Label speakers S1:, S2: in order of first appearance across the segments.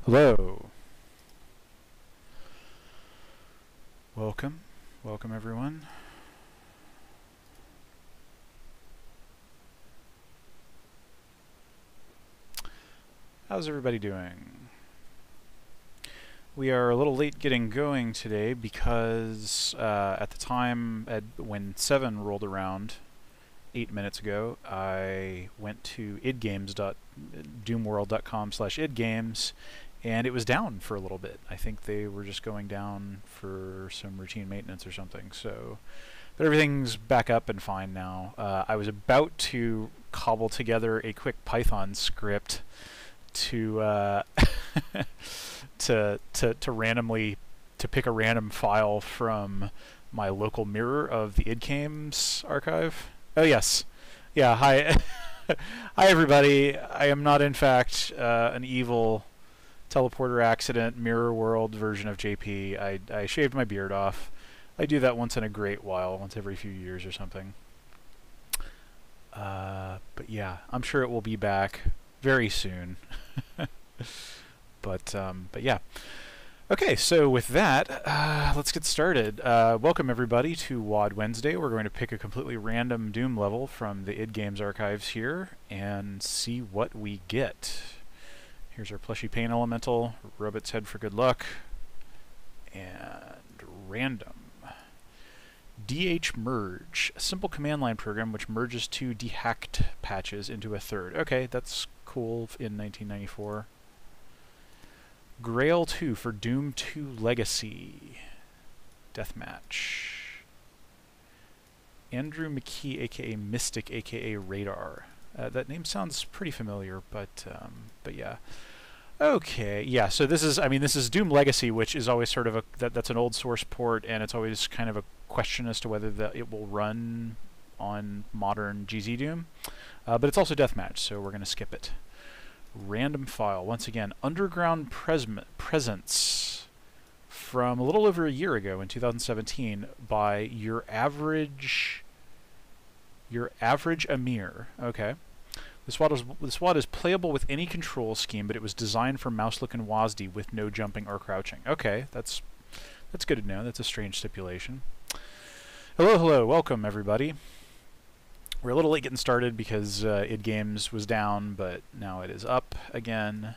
S1: Hello. Welcome. Welcome everyone. How's everybody doing? We are a little late getting going today because at the time when 7 rolled around 8 minutes ago, I went to doomworld.com/idgames, and it was down for a little bit. I think they were just going down for some routine maintenance or something. So, but everything's back up and fine now. I was about to cobble together a quick Python script to to randomly pick a random file from my local mirror of the idgames archive. Oh yes, yeah. Hi, hi everybody. I am not in fact an evil teleporter accident mirror world version of JP. I shaved my beard off. I do that once in a great while, once every few years or something. But yeah, I'm sure it will be back very soon. But yeah. Okay, so with that, let's get started. Welcome everybody to WAD Wednesday. We're going to pick a completely random Doom level from the idgames archives here and see what we get. Here's our plushy paint elemental, Robot's head for good luck, and random. DH merge, a simple command line program which merges two dehacked patches into a third. Okay, that's cool in 1994. Grail 2 for Doom 2 Legacy. Deathmatch. Andrew McKee, aka Mystic, aka Radar. That name sounds pretty familiar, but yeah. Okay, yeah. So this is Doom Legacy, which is always sort of that's an old source port, and it's always kind of a question as to whether it will run on modern GZ Doom. But it's also Deathmatch, so we're going to skip it. Random file. Once again, Underground Presence from a little over a year ago in 2017 by Your Average Amir. Okay. This WAD is playable with any control scheme, but it was designed for mouse-look and WASD with no jumping or crouching. Okay, that's good to know. That's a strange stipulation. Hello, welcome everybody. We're a little late getting started because idgames was down, but now it is up again.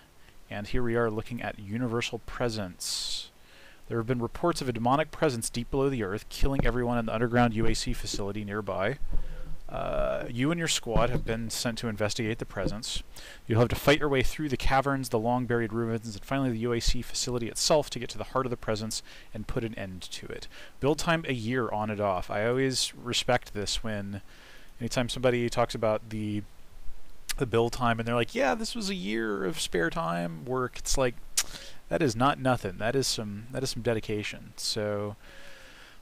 S1: And here we are looking at Universal Presence. There have been reports of a demonic presence deep below the earth, killing everyone in the underground UAC facility nearby. You and your squad have been sent to investigate the presence. You'll have to fight your way through the caverns, the long-buried ruins, and finally the UAC facility itself to get to the heart of the presence and put an end to it. Build time a year on and off. I always respect this when anytime somebody talks about the build time and they're like, yeah, this was a year of spare time work. It's like, that is not nothing. That is some dedication. So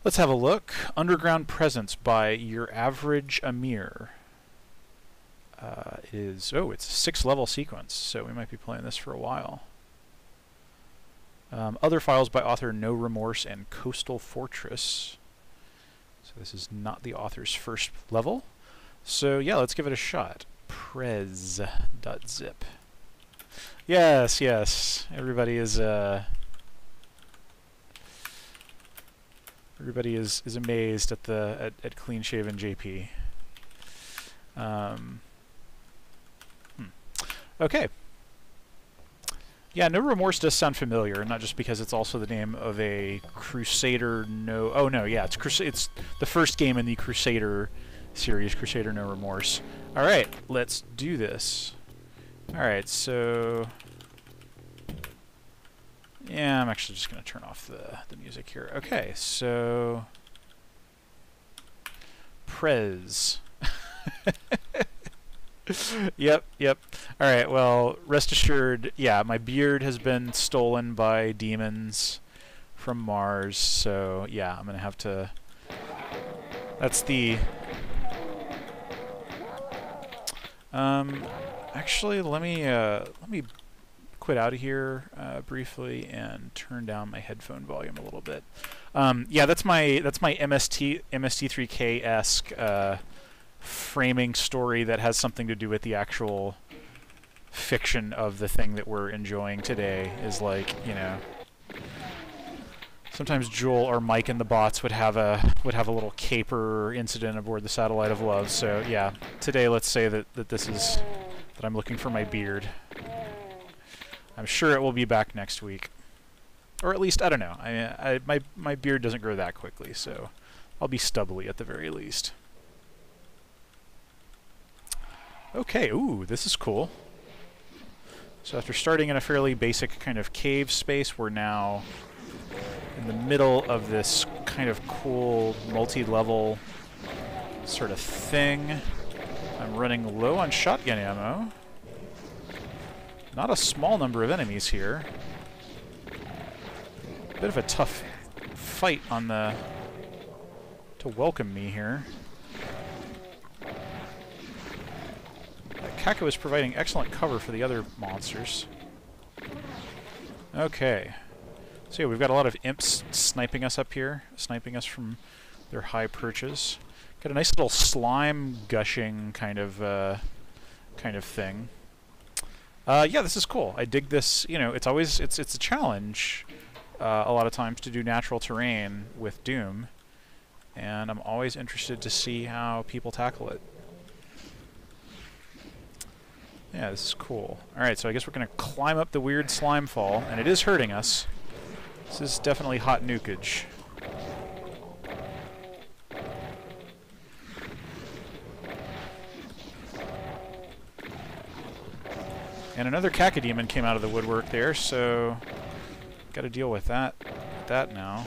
S1: let's have a look. Underground Presence by Your Average Amir. It's a 6-level sequence, so we might be playing this for a while. Other files by author No Remorse and Coastal Fortress. So this is not the author's first level. So yeah, let's give it a shot. Prez.zip. Yes. Everybody is amazed at clean shaven JP. Okay. Yeah, No Remorse does sound familiar, not just because it's also the name of a Crusader it's the first game in the Crusader series, Crusader No Remorse. Alright, let's do this. Alright, so yeah, I'm actually just going to turn off the music here. Okay, so Prez. Yep. Alright, well, rest assured, yeah, my beard has been stolen by demons from Mars, so yeah, I'm going to have to... That's the... Actually, let me quit out of here briefly and turn down my headphone volume a little bit. Yeah, that's my MST3K-esque framing story that has something to do with the actual fiction of the thing that we're enjoying today is like, you know, sometimes Joel or Mike and the bots would have a little caper incident aboard the Satellite of Love. So yeah, today let's say that I'm looking for my beard. I'm sure it will be back next week, or at least I don't know. My beard doesn't grow that quickly, so I'll be stubbly at the very least. Okay, ooh, this is cool. So after starting in a fairly basic kind of cave space, we're now in the middle of this kind of cool multi-level sort of thing. I'm running low on shotgun ammo. Not a small number of enemies here. Bit of a tough fight on the to welcome me here. Kako is providing excellent cover for the other monsters. Okay. So yeah, we've got a lot of imps sniping us up here, sniping us from their high perches. Got a nice little slime gushing kind of thing. Yeah, this is cool. I dig this. You know, it's a challenge a lot of times to do natural terrain with Doom, and I'm always interested to see how people tackle it. Yeah, this is cool. Alright, so I guess we're going to climb up the weird slime fall, and it is hurting us. This is definitely hot nukage. And another cacodemon came out of the woodwork there, so got to deal with that now.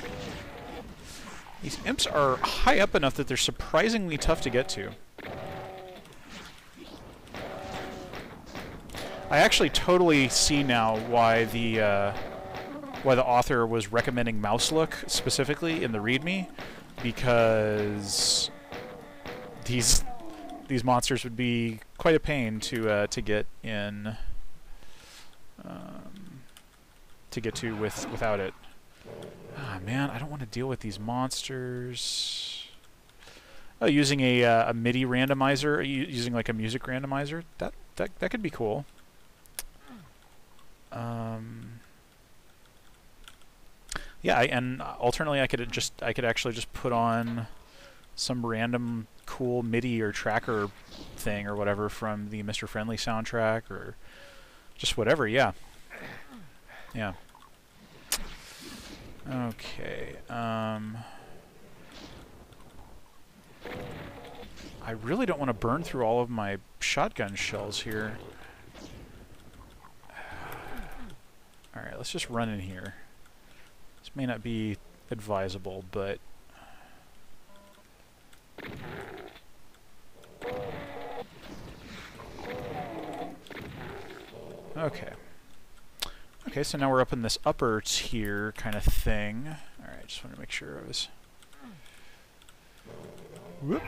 S1: These imps are high up enough that they're surprisingly tough to get to. I actually totally see now why the author was recommending mouse look specifically in the README, because these monsters would be quite a pain to get in, without it. Ah, man, I don't want to deal with these monsters. Oh, using a MIDI randomizer, using like a music randomizer, that could be cool. Yeah, and alternately, I could actually just put on some random cool MIDI or tracker thing or whatever from the Mr. Friendly soundtrack, or just whatever. Yeah. Yeah. Okay. I really don't want to burn through all of my shotgun shells here. Alright, let's just run in here. This may not be advisable, but... Okay. Okay, so now we're up in this upper tier kind of thing. Alright, just want to make sure I was... Whoop.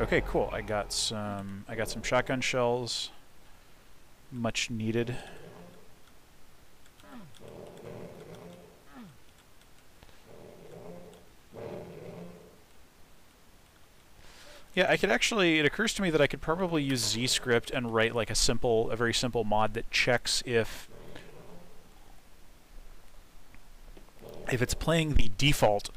S1: Okay, cool. I got some shotgun shells. Much needed. Yeah, I could actually, it occurs to me that I could probably use ZScript and write like a very simple mod that checks if it's playing the default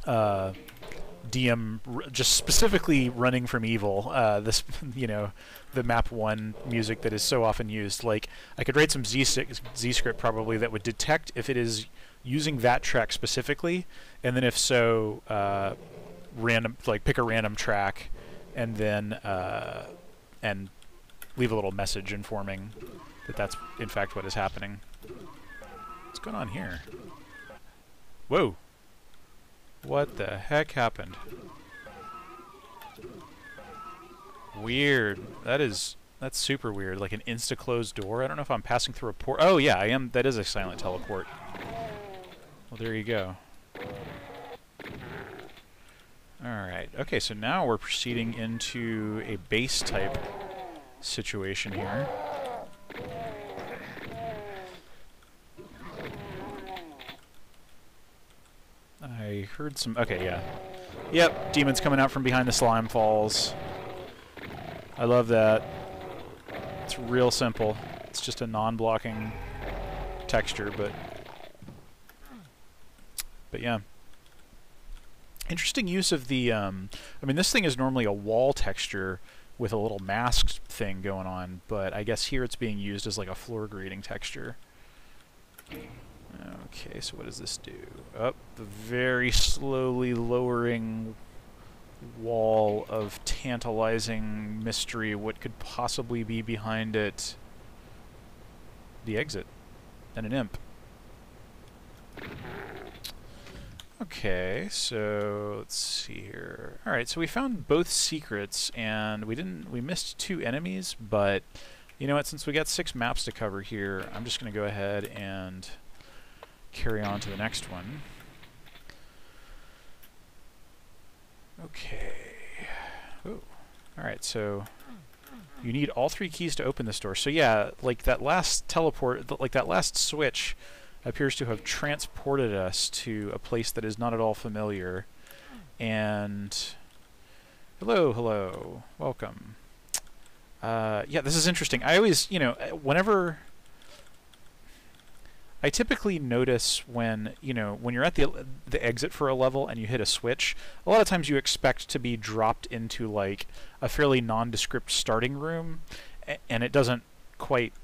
S1: DM, just specifically running from evil, this, you know, the map 1 music that is so often used. Like, I could write some ZScript probably that would detect if it is using that track specifically, and then if so, pick a random track, and then and leave a little message informing that that's in fact what is happening. What's going on here? Whoa! What the heck happened? Weird. That's super weird. Like an insta-closed door. I don't know if I'm passing through a port. Oh yeah, I am. That is a silent teleport. Well, there you go. Alright, okay, so now we're proceeding into a base type situation here. I heard some... Okay, yeah. Yep, demons coming out from behind the slime falls. I love that. It's real simple. just a non-blocking texture, but yeah. Interesting use of the, I mean, this thing is normally a wall texture with a little masked thing going on, but I guess here it's being used as like a floor grading texture. Okay, so what does this do? Up the very slowly lowering wall of tantalizing mystery. What could possibly be behind it? The exit and an imp. Okay, so let's see here. All right, so we found both secrets, and we missed 2 enemies, but you know what? Since we got 6 maps to cover here, I'm just going to go ahead and carry on to the next one. Okay. Ooh. All right, so you need all 3 keys to open this door. So yeah, like that last teleport, like that last switch appears to have transported us to a place that is not at all familiar. And hello, welcome. Yeah, this is interesting. I always, you know, whenever I typically notice when, you know, when you're at the exit for a level and you hit a switch, a lot of times you expect to be dropped into like a fairly nondescript starting room, and it doesn't quite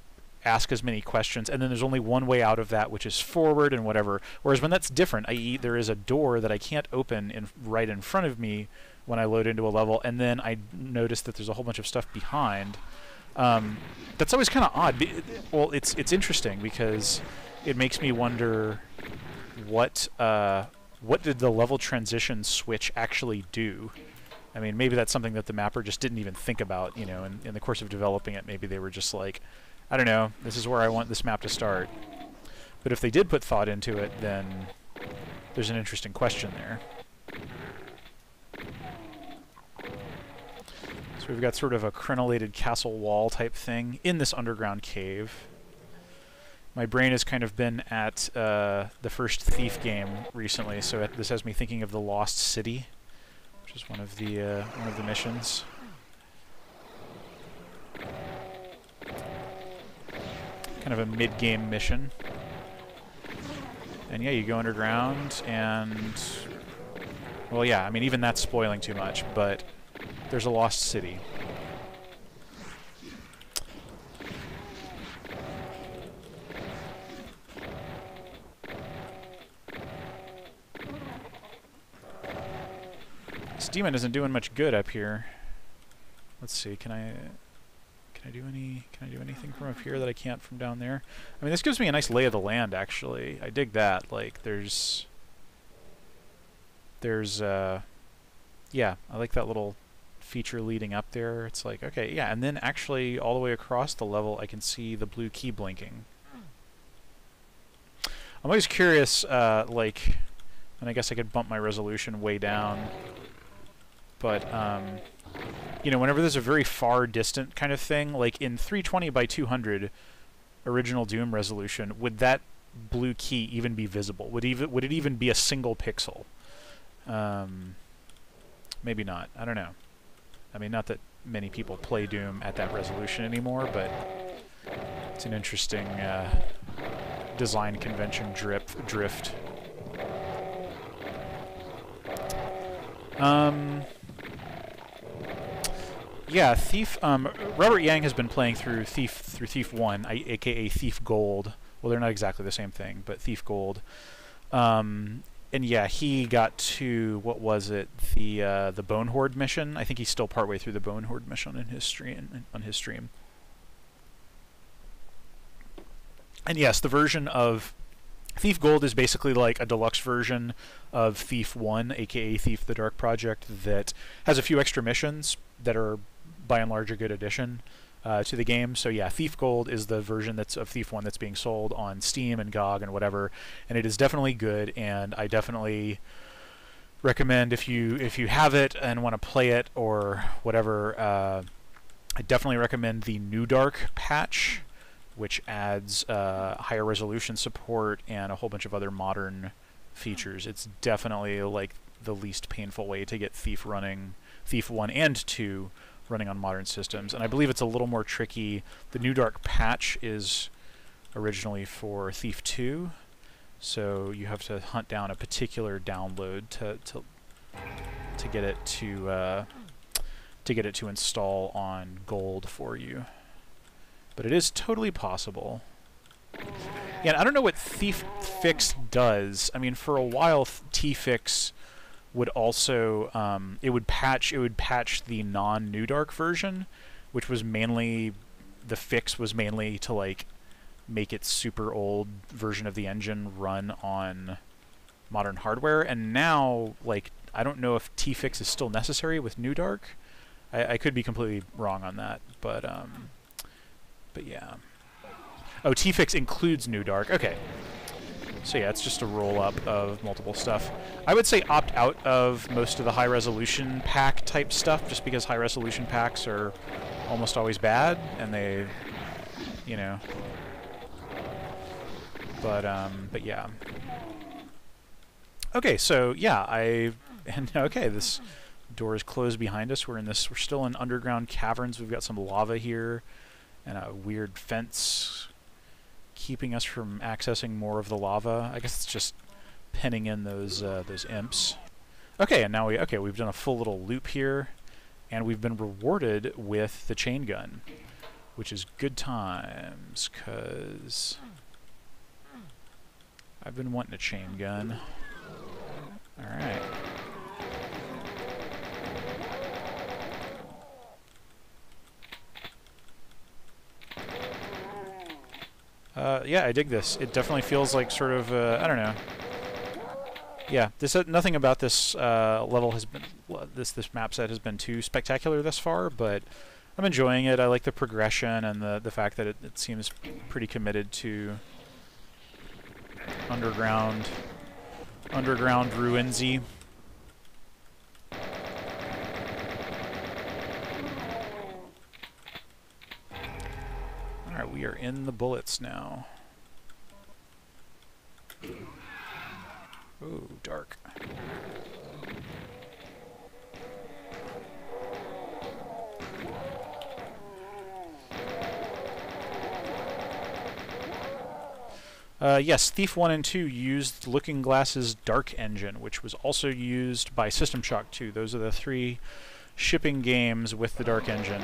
S1: ask as many questions, and then there's only one way out of that, which is forward and whatever. Whereas when that's different, i.e. there is a door that I can't open right in front of me when I load into a level, and then I notice that there's a whole bunch of stuff behind. That's always kind of odd. Well, it's interesting because it makes me wonder what did the level transition switch actually do? I mean, maybe that's something that the mapper just didn't even think about, you know, in the course of developing it. Maybe they were just like, I don't know, this is where I want this map to start. But if they did put thought into it, then there's an interesting question there. So we've got sort of a crenellated castle wall type thing in this underground cave. My brain has kind of been at the first Thief game recently, so this has me thinking of the Lost City, which is one of the missions. Kind of a mid-game mission. And yeah, you go underground, and well, yeah, I mean, even that's spoiling too much, but there's a lost city. This demon isn't doing much good up here. Let's see, can I do anything from up here that I can't from down there? I mean, this gives me a nice lay of the land, actually. I dig that. Like, there's yeah, I like that little feature leading up there. It's like, okay, yeah, and then actually all the way across the level I can see the blue key blinking. I'm always curious, like, and I guess I could bump my resolution way down, but you know, whenever there's a very far distant kind of thing, like in 320 by 200 original Doom resolution, would that blue key even be visible? Would it even be a single pixel? Maybe not. I don't know. I mean, not that many people play Doom at that resolution anymore, but it's an interesting design convention drift. Yeah, Thief. Robert Yang has been playing through Thief 1, aka Thief Gold. Well, they're not exactly the same thing, but Thief Gold. And yeah, he got to, what was it? The Bone Horde mission. I think he's still partway through the Bone Horde mission in his stream. And yes, the version of Thief Gold is basically like a deluxe version of Thief 1, aka Thief the Dark Project, that has a few extra missions that are by and large a good addition to the game. So yeah, Thief Gold is the version that's of Thief 1 that's being sold on Steam and GOG and whatever, and it is definitely good, and I definitely recommend if you have it and want to play it or whatever, I definitely recommend the New Dark patch, which adds higher resolution support and a whole bunch of other modern features. It's definitely like the least painful way to get Thief running, Thief 1 and 2, running on modern systems. And I believe it's a little more tricky. The New Dark patch is originally for Thief 2, so you have to hunt down a particular download to get it to install on Gold for you. But it is totally possible. Yeah, and I don't know what Thief Fix does. I mean, for a while, T-Fix would also it would patch the non-New Dark version, which was mainly the fix was mainly to like make its super old version of the engine run on modern hardware. And now, like, I don't know if T-Fix is still necessary with New Dark. I could be completely wrong on that, but yeah. Oh, T-Fix includes New Dark. Okay. So yeah, it's just a roll-up of multiple stuff. I would say opt out of most of the high-resolution pack type stuff, just because high-resolution packs are almost always bad, and they, you know. But yeah. Okay, so yeah, okay, this door is closed behind us. We're still in underground caverns. We've got some lava here, and a weird fence keeping us from accessing more of the lava. I guess it's just pinning in those imps. Okay, and now we've done a full little loop here, and we've been rewarded with the chain gun, which is good times, 'cause I've been wanting a chain gun. Alright. Yeah, I dig this. It definitely feels like sort of, I don't know. Yeah, nothing about this level has been, this map set has been too spectacular thus far, but I'm enjoying it. I like the progression and the fact that it seems pretty committed to underground ruinsy. Alright, we are in the bullets now. Ooh, dark. Yes, Thief 1 and 2 used Looking Glass's Dark Engine, which was also used by System Shock 2. Those are the 3 shipping games with the Dark Engine.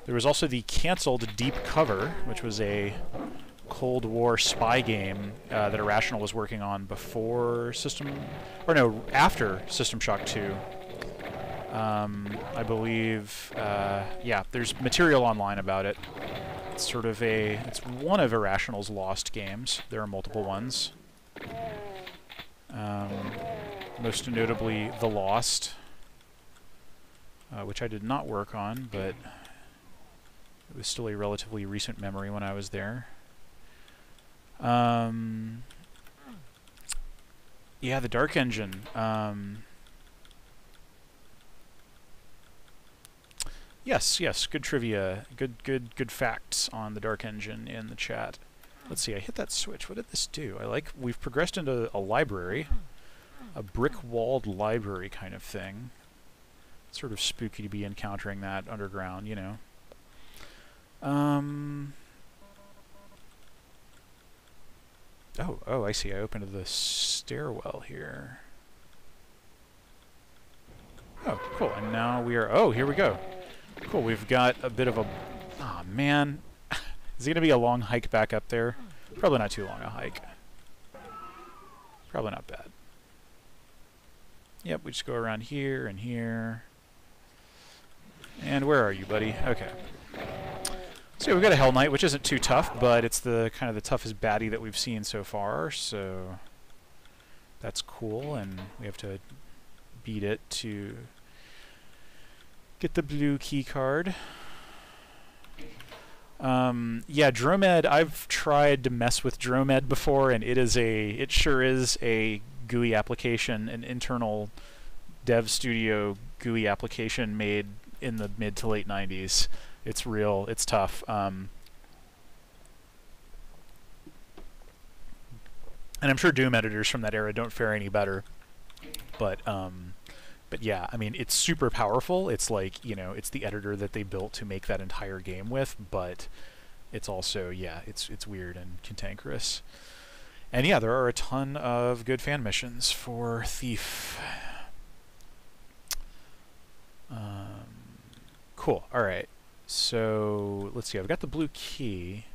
S1: There was also the canceled Deep Cover, which was a Cold War spy game that Irrational was working on after System Shock 2. I believe, yeah, there's material online about it. It's it's one of Irrational's lost games. There are multiple ones. Most notably, The Lost, which I did not work on, but it was still a relatively recent memory when I was there. Yeah, the Dark Engine. Yes, good trivia, good facts on the Dark Engine in the chat. Let's see, I hit that switch. What did this do? We've progressed into a library, a brick-walled library kind of thing. It's sort of spooky to be encountering that underground, you know. Oh, I see. I opened the stairwell here. Oh, cool. And now we are... Oh, here we go. Cool, we've got a bit of a... Aw, man. Is it going to be a long hike back up there? Probably not too long a hike. Probably not bad. Yep, we just go around here and here. And where are you, buddy? Okay. So we've got a Hell Knight, which isn't too tough, but it's the kind of the toughest baddie that we've seen so far, so that's cool, and we have to beat it to get the blue key card. Yeah, Dromed, I've tried to mess with Dromed before, and it sure is a GUI application, an internal dev studio GUI application made in the mid to late 90s. It's real, it's tough. And I'm sure Doom editors from that era don't fare any better. But But yeah, I mean, it's super powerful. It's like, you know, it's the editor that they built to make that entire game with, but it's also, yeah, it's weird and cantankerous. And yeah, there are a ton of good fan missions for Thief. Cool. All right. So let's see. I've got the blue key.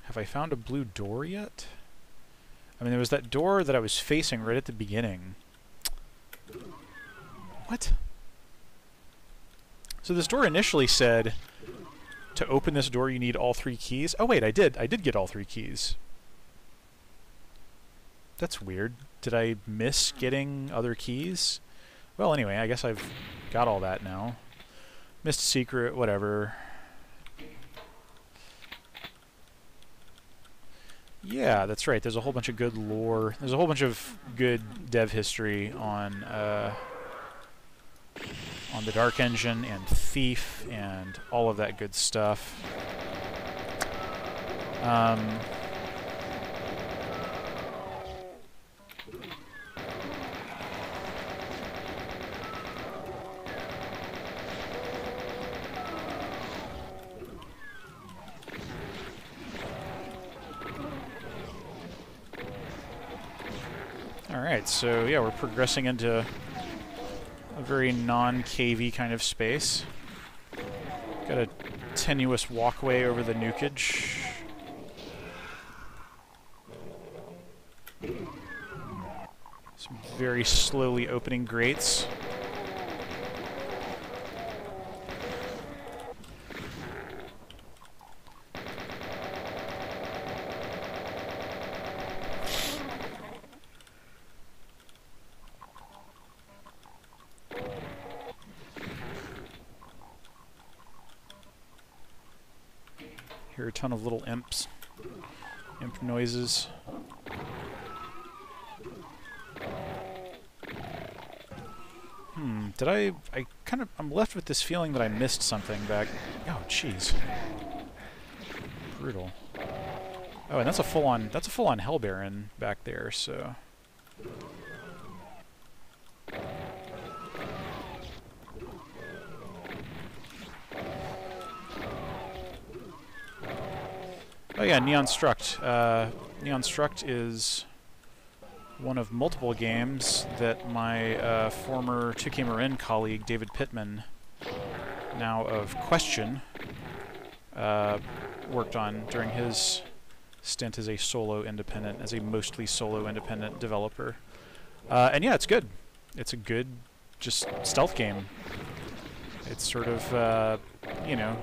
S1: Have I found a blue door yet? I mean, there was that door that I was facing right at the beginning. What? So this door initially said, to open this door you need all 3 keys. Oh wait, I did get all 3 keys. That's weird. Did I miss getting other keys? Well, anyway, I guess I've got all that now. Missed a secret, whatever. Yeah, that's right. There's a whole bunch of good lore. There's a whole bunch of good dev history on the Dark Engine and Thief and all of that good stuff. Alright, so yeah, we're progressing into a very non-cavey kind of space. Got a tenuous walkway over the nukage. Some very slowly opening grates. Hear a ton of little imps. Imp noises. I'm left with this feeling that I missed something back. Oh, jeez. Brutal. Oh, and that's a full-on Hell Baron back there, so. Oh yeah, Neon Struct. Neon Struct is one of multiple games that my former 2K Marin colleague, David Pittman, now of Question, worked on during his stint as a mostly solo independent developer. And yeah, it's good. It's a good, just stealth game. It's sort of, you know,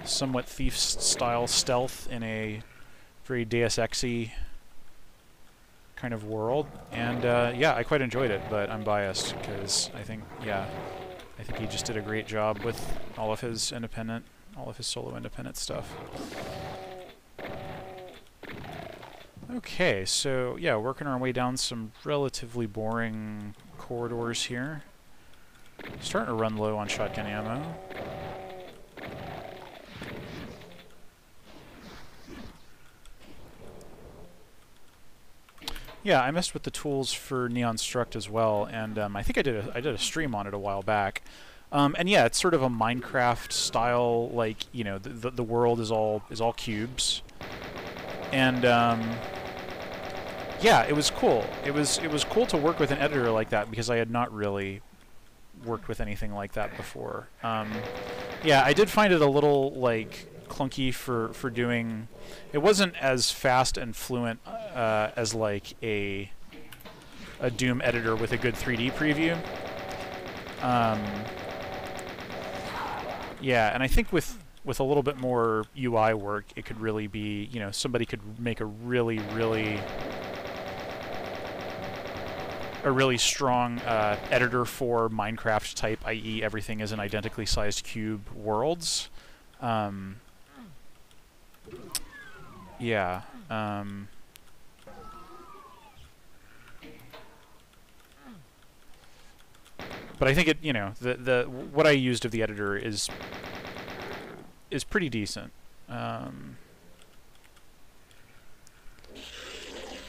S1: somewhat Thief-style stealth in a very Deus Ex-y kind of world, and yeah, I quite enjoyed it, but I'm biased because I think he just did a great job with all of his solo independent stuff. Okay, so yeah, working our way down some relatively boring corridors here. Starting to run low on shotgun ammo. Yeah, I messed with the tools for Neon Struct as well, and I think I did a stream on it a while back. And yeah, it's sort of a Minecraft style, like, you know, the world is all cubes, and yeah, it was cool. It was cool to work with an editor like that because I had not really worked with anything like that before. Yeah, I did find it a little like clunky for doing. It wasn't as fast and fluent as like a Doom editor with a good 3D preview. Yeah, and I think with a little bit more UI work, it could really be, you know, somebody could make a really strong editor for Minecraft type, i.e. everything is in identically sized cube worlds. Yeah. But I think it, you know, the what I used of the editor is pretty decent.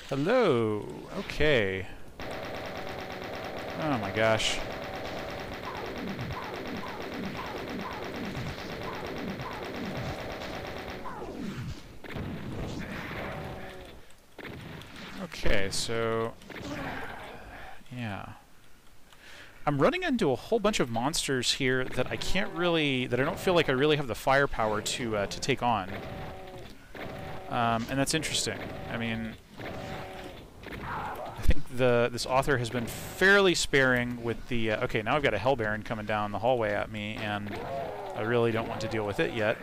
S1: Hello. Okay. Oh my gosh. Okay, so yeah. I'm running into a whole bunch of monsters here that I can't really, that I don't feel like I really have the firepower to take on. And that's interesting. I mean, I think this author has been fairly sparing with the, okay, now I've got a Hell Baron coming down the hallway at me, and I really don't want to deal with it yet.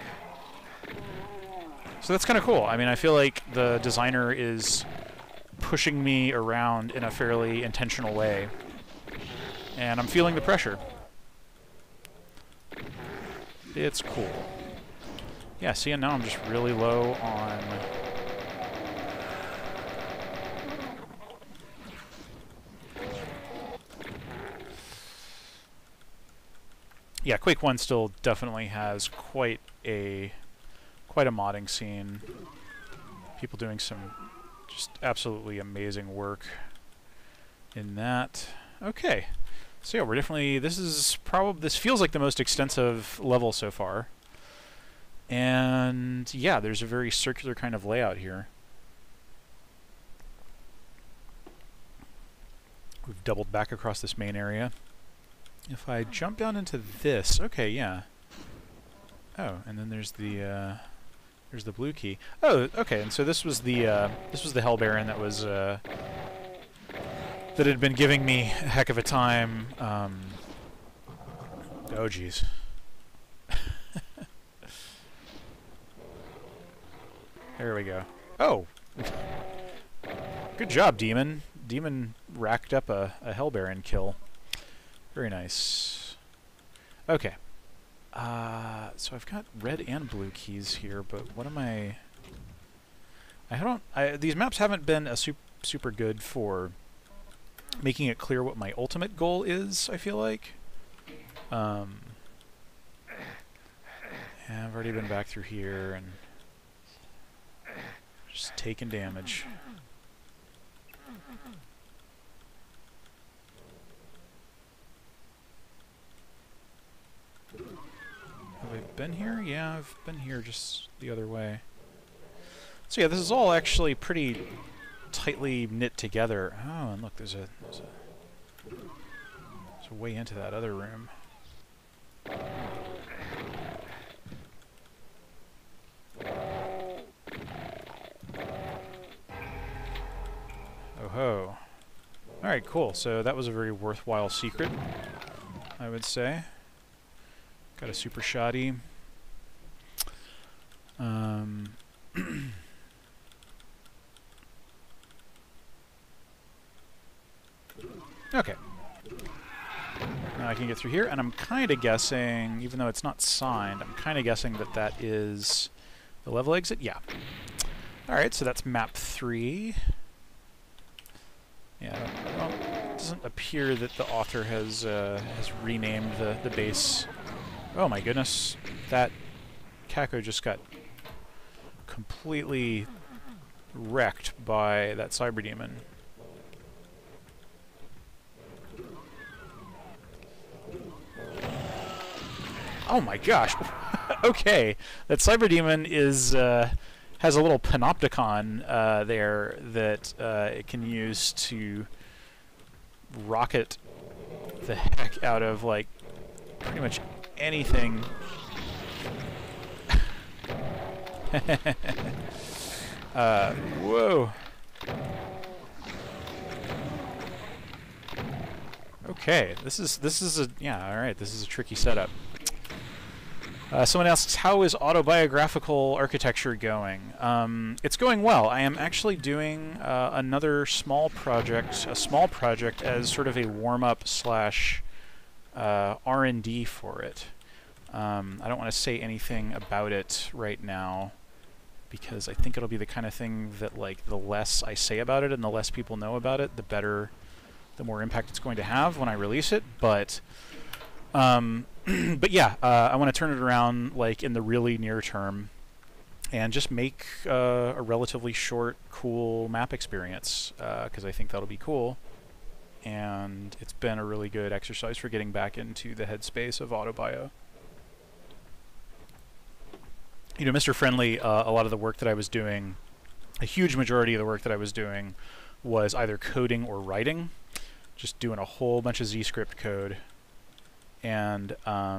S1: So that's kind of cool. I mean, I feel like the designer is pushing me around in a fairly intentional way. And I'm feeling the pressure. It's cool. Yeah, see, and now I'm just really low on... Yeah, Quake 1 still definitely has quite a modding scene. People doing some just absolutely amazing work in that. Okay. So yeah, we're definitely, this feels like the most extensive level so far. And yeah, there's a very circular kind of layout here. We've doubled back across this main area. If I jump down into this, okay, yeah. Oh, and then there's the blue key. Oh, okay, and so this was the Hell Baron that was that had been giving me a heck of a time. Oh, jeez. There we go. Oh! Good job, Demon. Demon racked up a Hell Baron kill. Very nice. Okay. So I've got red and blue keys here, but what am I... these maps haven't been super good for making it clear what my ultimate goal is, I feel like. Yeah, I've already been back through here and just taking damage. Have I been here? Yeah, I've been here just the other way. So yeah, this is all actually pretty tightly knit together. Oh, and look, there's a way into that other room. Oh ho. Alright, cool. So that was a very worthwhile secret, I would say. Got a super shoddy. Okay. Now I can get through here, and I'm kind of guessing, even though it's not signed, I'm kind of guessing that that is the level exit. Yeah. Alright, so that's map 3. Yeah, well, it doesn't appear that the author has renamed the base. Oh my goodness, that Kako just got completely wrecked by that Cyber Demon. Oh my gosh! Okay, that Cyber Demon is has a little panopticon there that it can use to rocket the heck out of like pretty much anything. Whoa. Okay, this is a, yeah, all right, this is a tricky setup. Someone asks, how is autobiographical architecture going? It's going well. I am actually doing another small project, as sort of a warm-up slash R&D for it. I don't want to say anything about it right now because I think it'll be the kind of thing that, like, the less I say about it and the less people know about it, the better, the more impact it's going to have when I release it. But but yeah, I want to turn it around like in the really near term and just make a relatively short, cool map experience because I think that'll be cool. and it's been a really good exercise for getting back into the headspace of autobio. You know, Mr. Friendly, a lot of the work that I was doing, a huge majority of the work that I was doing was either coding or writing, just doing a whole bunch of Z-script code. And, yeah,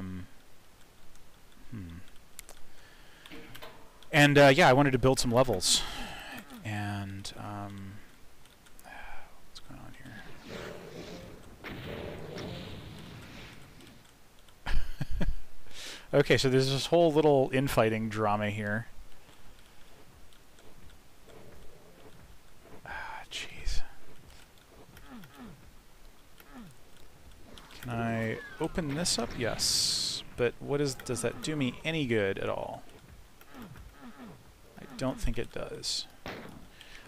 S1: I wanted to build some levels. And, what's going on here? Okay, so there's this whole little infighting drama here. Ah, jeez. Can I open this up? Yes. But does that do me any good at all? I don't think it does.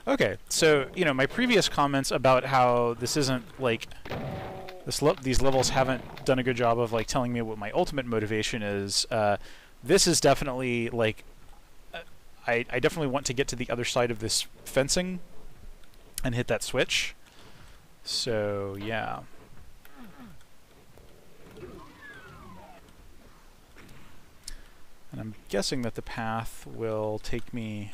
S1: Okay, so, you know, my previous comments about how this isn't, like, these levels haven't done a good job of, like, telling me what my ultimate motivation is, this is definitely, like, I definitely want to get to the other side of this fencing and hit that switch. So, yeah. And I'm guessing that the path will take me...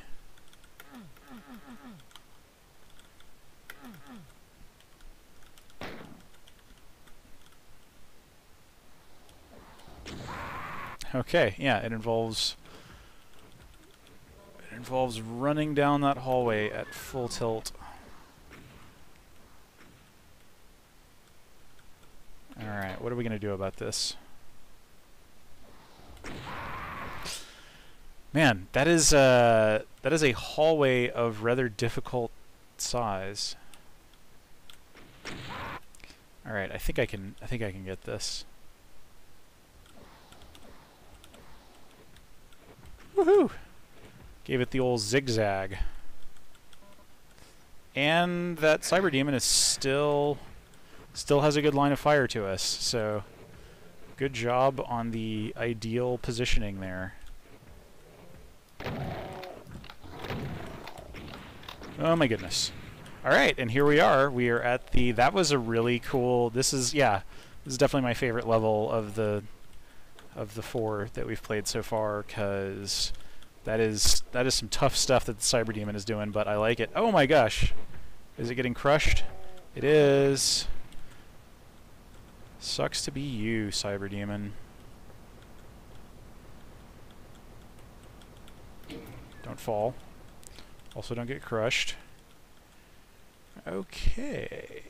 S1: Okay, yeah, it involves running down that hallway at full tilt. Alright, what are we going to do about this? Man, that is a hallway of rather difficult size. Alright, I think I can get this. Woohoo! Gave it the old zigzag. And that cyber demon is still has a good line of fire to us, so good job on the ideal positioning there. Oh my goodness. Alright, and here we are. We are at the... That was a really cool... This is definitely my favorite level of the 4 that we've played so far, because that is some tough stuff that the Cyber Demon is doing, but I like it. Oh my gosh! Is it getting crushed? It is. Sucks to be you, Cyber Demon. Don't fall. Also don't get crushed. Okay.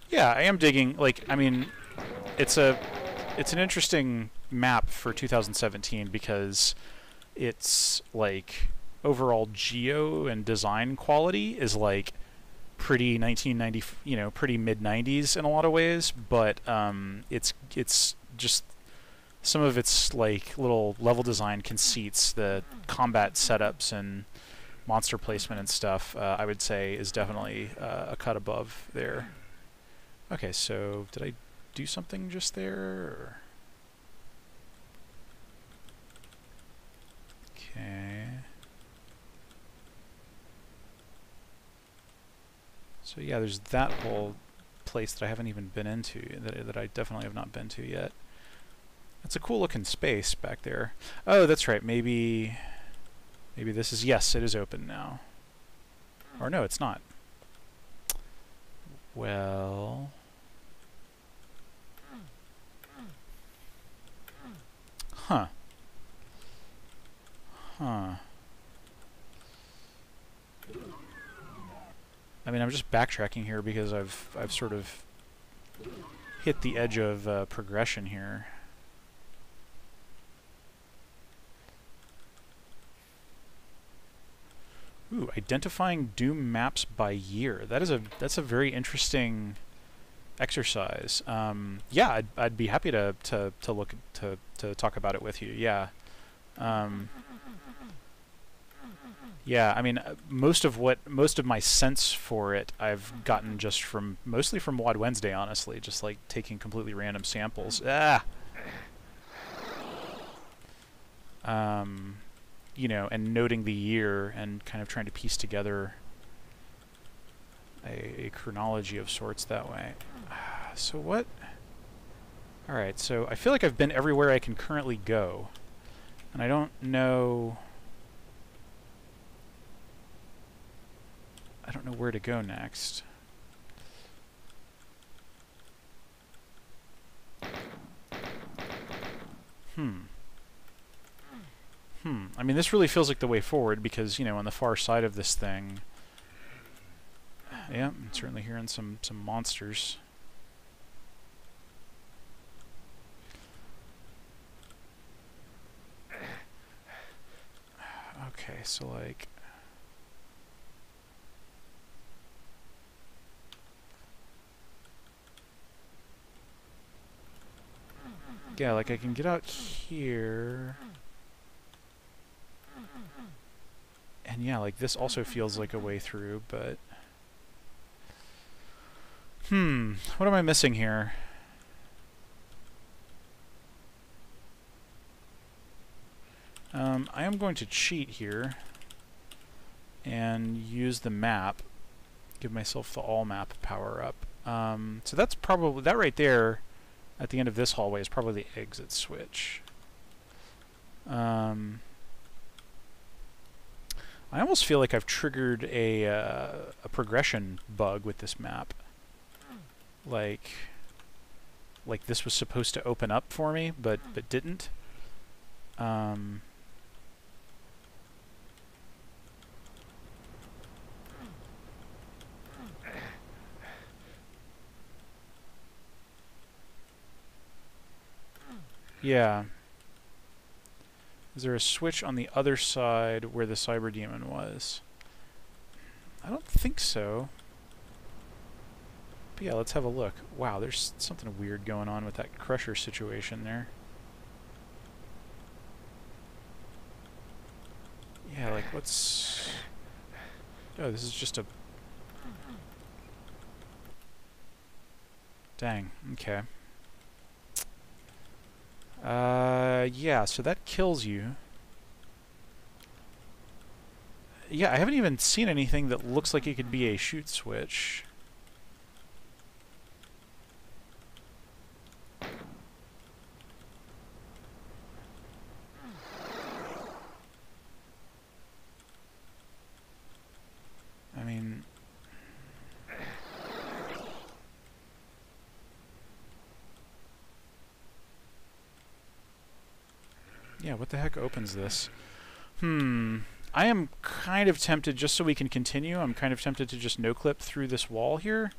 S1: Yeah, I am digging, like, I mean, it's an interesting map for 2017 because it's, like, overall geo and design quality is, like, pretty 1990, you know, pretty mid-90s in a lot of ways, but it's just some of its, like, little level design conceits, the combat setups and monster placement and stuff, I would say is definitely a cut above there. Okay, so did I do something just there? Or? Okay. So yeah, there's that whole place that I haven't even been into, that I definitely have not been to yet. That's a cool looking space back there. Oh, that's right. Maybe this is... Yes, it is open now. Or no, it's not. Well... Huh. Huh. I mean, I'm just backtracking here because I've sort of hit the edge of progression here. Ooh, identifying Doom maps by year. That's a very interesting exercise. Yeah, I'd be happy to look to talk about it with you. Yeah. Yeah, I mean, most of my sense for it I've gotten just mostly from WAD Wednesday, honestly, just like taking completely random samples. You know, and noting the year and kind of trying to piece together a chronology of sorts that way. So what? Alright, so I feel like I've been everywhere I can currently go. And I don't know... I don't know where to go next. I mean, this really feels like the way forward because, you know, on the far side of this thing... Yeah, I'm certainly hearing some monsters. Okay, so like... Yeah, like I can get out here... And yeah, like this also feels like a way through, but... what am I missing here? I am going to cheat here and use the map, give myself the all map power up. So that's probably, that right there at the end of this hallway is probably the exit switch. I almost feel like I've triggered a progression bug with this map. Like this was supposed to open up for me, but didn't. Yeah. Is there a switch on the other side where the cyber demon was? I don't think so. But yeah, let's have a look. Wow, there's something weird going on with that crusher situation there. Yeah, like what's... Oh, this is just a... Dang, okay. Yeah, so that kills you. Yeah, I haven't even seen anything that looks like it could be a shoot switch. I mean... Yeah, what the heck opens this? I am kind of tempted, just so we can continue, I'm kind of tempted to just no-clip through this wall here.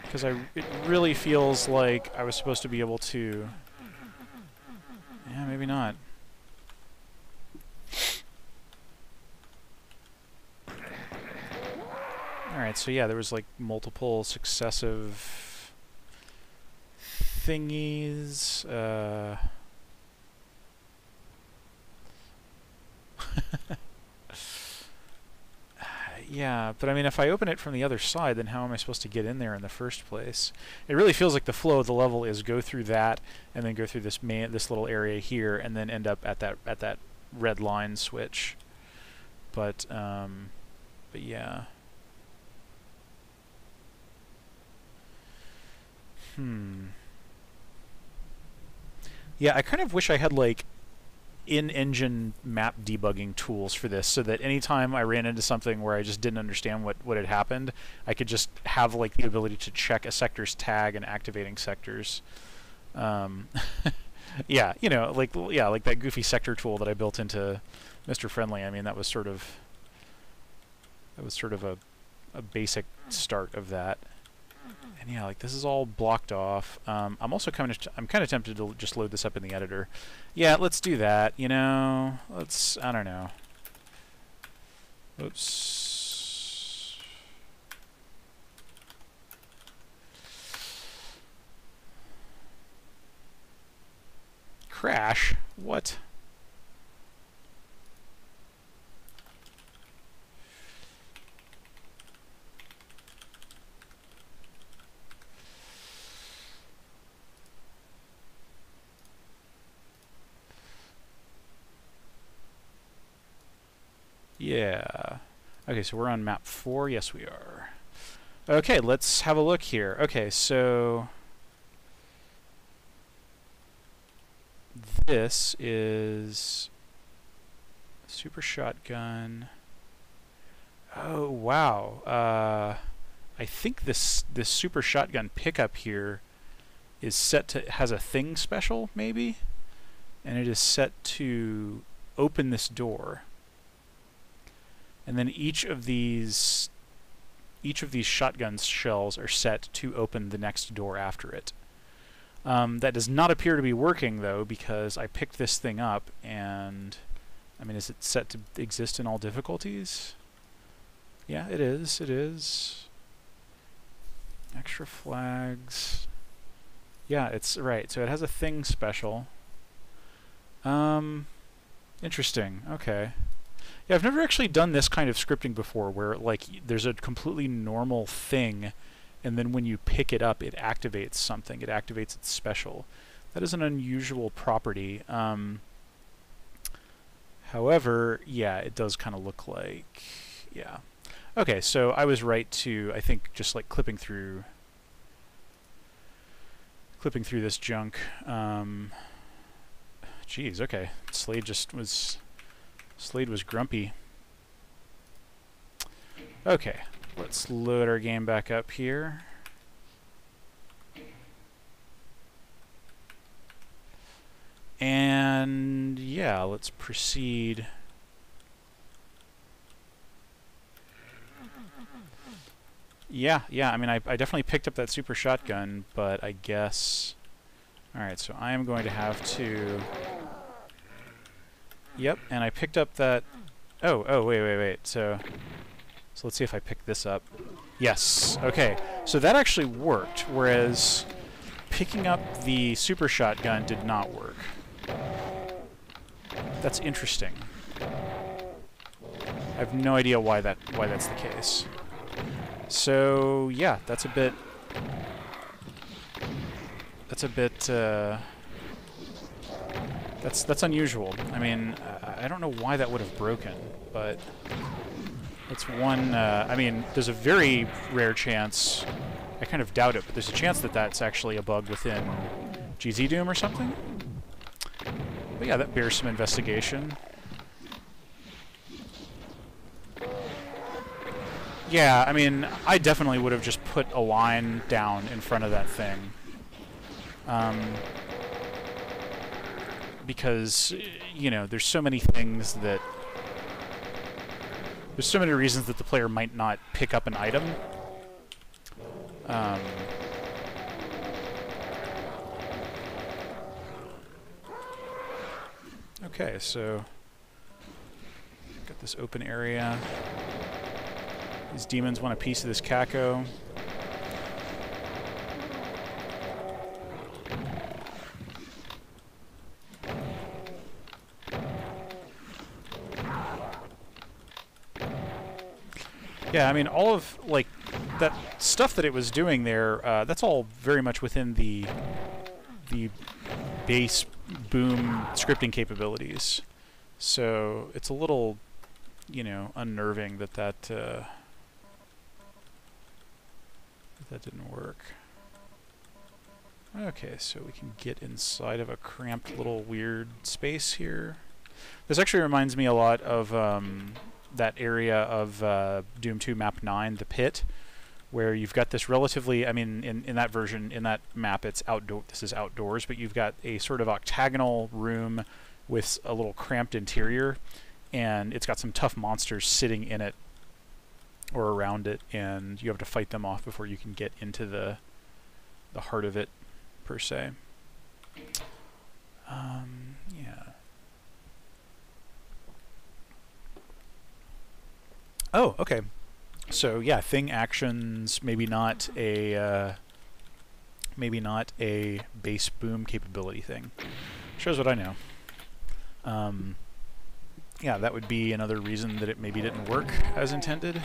S1: Because it really feels like I was supposed to be able to... Yeah, maybe not. Alright, so yeah, there was like multiple successive... thingies, Yeah, but I mean, if I open it from the other side, then how am I supposed to get in there in the first place? It really feels like the flow of the level is go through that, and then go through this this little area here, and then end up at that red line switch. But yeah. Yeah, I kind of wish I had like in-engine map debugging tools for this, so that anytime I ran into something where I just didn't understand what had happened, I could just have like the ability to check a sector's tag and activating sectors. Yeah, you know, like that goofy sector tool that I built into Mr. Friendly. I mean, that was sort of a basic start of that. And yeah, like this is all blocked off. I'm also kind of tempted to just load this up in the editor. Yeah, let's do that. You know, I don't know. Oops. Crash? What? Yeah. Okay, so we're on map 4. Yes, we are. Okay, let's have a look here. Okay, so this is super shotgun. Oh wow! I think this super shotgun pickup here is set to has a thing special maybe, and it is set to open this door. And then each of these shotgun shells are set to open the next door after it. That does not appear to be working though, because I picked this thing up and I mean, is it set to exist in all difficulties? Yeah, it is. It is. Extra flags. Yeah, it's right. So it has a thing special. Interesting. Okay. Yeah, I've never actually done this kind of scripting before, where like there's a completely normal thing, and then when you pick it up, it activates something. It activates its special. That is an unusual property. However, yeah, it does kind of look like, yeah. Okay, so I was right to, I think, just like clipping through this junk. Geez, okay. Slade was grumpy. Okay, let's load our game back up here. And yeah, let's proceed. Yeah, I mean, I definitely picked up that super shotgun, but I guess... Alright, so I am going to have to... Yep, and I picked up that... Oh, wait. So let's see if I pick this up. Yes, okay. So that actually worked, whereas picking up the super shotgun did not work. That's interesting. I have no idea why that's the case. So yeah, that's unusual. I mean, I don't know why that would have broken, but it's one. I mean, there's a very rare chance. I kind of doubt it, but there's a chance that that's actually a bug within GZ Doom or something. But yeah, that bears some investigation. Yeah, I mean, I definitely would have just put a line down in front of that thing. Because, you know, there's so many things that... There's so many reasons that the player might not pick up an item. Okay, so... Got this open area. These demons want a piece of this caco. Yeah, I mean, all of, like, that stuff that it was doing there, that's all very much within the base boom scripting capabilities. So it's a little, you know, unnerving that that didn't work. Okay, so we can get inside of a cramped little weird space here. This actually reminds me a lot of that area of Doom 2 Map 9, the Pit, where you've got this relatively, I mean, in that version, in that map, it's outdoor. This is outdoors, but you've got a sort of octagonal room with a little cramped interior, and it's got some tough monsters sitting in it or around it, and you have to fight them off before you can get into the heart of it, per se. Yeah. Oh, okay. So yeah, thing actions, maybe not a base boom capability thing. Shows what I know. Yeah, that would be another reason that it maybe didn't work as intended.